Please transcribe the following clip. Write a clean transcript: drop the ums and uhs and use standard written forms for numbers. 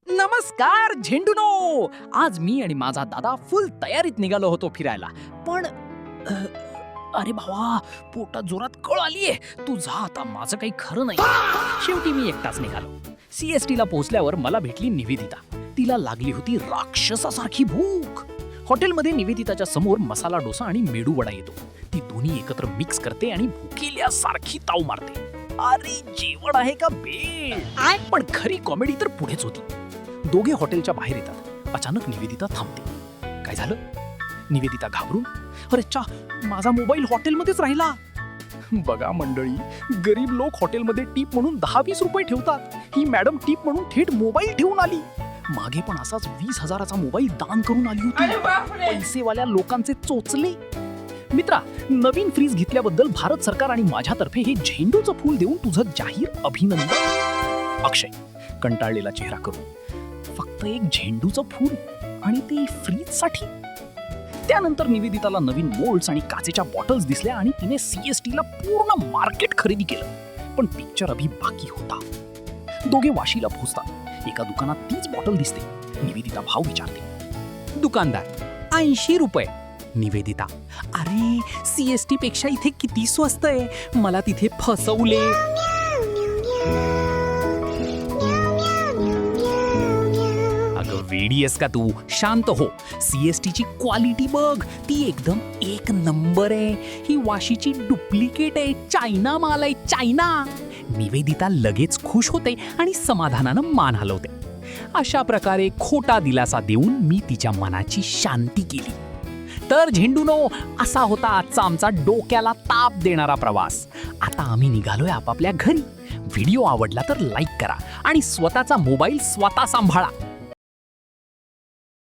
नमस्कार झेंडूनो. आज मी आणि माझा दादा फुल तयारीत निघालो होतो फिरायला. पण अरे भावा, पोटात जोरात कळ आलीये. तू जा आता, माझं काही खरं नाही. शेवटी मी एकटाच निघालो. CST ला पोहोचल्यावर मला भेटली निवेदिता. तिला लागली होती राक्षसासारखी भूक. हॉटेलमध्ये निवेदिताच्या समोर मसाला डोसा आणि मेडू वडा येतो. ती दोन्ही एकत्र मिक्स करते आणि भुकेल्यासारखी ताव मारते. अरे जेवण आहे का भेळ? पण खरी कॉमेडी तर पुढेच होती. दोघे हॉटेलच्या बाहेर येतात. अचानक निवेदिता थांबते. काय झालं? निवेदिता घाबरून, अरे चा, माझा मोबाईल हॉटेलमध्येच राहिला. बघा मंडळी, गरीब लोक हॉटेलमध्ये टीप म्हणून 10-20 रुपये ठेवतात. ही मॅडम टीप म्हणून थेट मोबाईल ठेवून आली. मागे पण असाच 20,000चा मोबाईल दान करून आली होती. पैसेवाल्या लोकांचे चोचले. मित्रा, नवीन फ्रीज घेतल्याबद्दल भारत सरकार आणि माझ्यातर्फे हे झेंडूचं फूल देऊन तुझं जाहीर अभिनंदन. अक्षय कंटाळलेला चेहरा करून, फक्त एक झेंडूचं फूल आणि ते फ्रीजसाठी? त्यानंतर निवेदिताला नवीन मोल्ड्स आणि काचेच्या बॉटल्स दिसल्या आणि तिने CST ला पूर्ण मार्केट खरेदी केलं. पण पिक्चर अभि बाकी होता. दोघे वाशीला पोहोचतात. एका दुकानात तीच बॉटल दिसते. निवेदिता भाव विचारते. दुकानदार, 80 रुपये. निवेदिता, अरे CST पेक्षा इथे किती स्वस्त आहे. मला तिथे फसवले. अगं वेडी आहेस का तू? शांत हो. CST ची क्वालिटी बघ, ती एकदम एक नंबर आहे. ही वाशीची डुप्लिकेट आहे. चायना माल आहे, चायना. निवेदिता लगेच खुश होते आणि समाधानानं मान हलवते. अशा प्रकारे खोटा दिलासा देऊन मी तिच्या मनाची शांती केली. तर झेंडूनो, असा होता आजचा आमचा डोक्याला ताप देणारा प्रवास. आता आम्ही निघालोय आपापल्या घरी. व्हिडिओ आवडला तर लाईक करा आणि स्वतःचा मोबाईल स्वतः सांभाळा.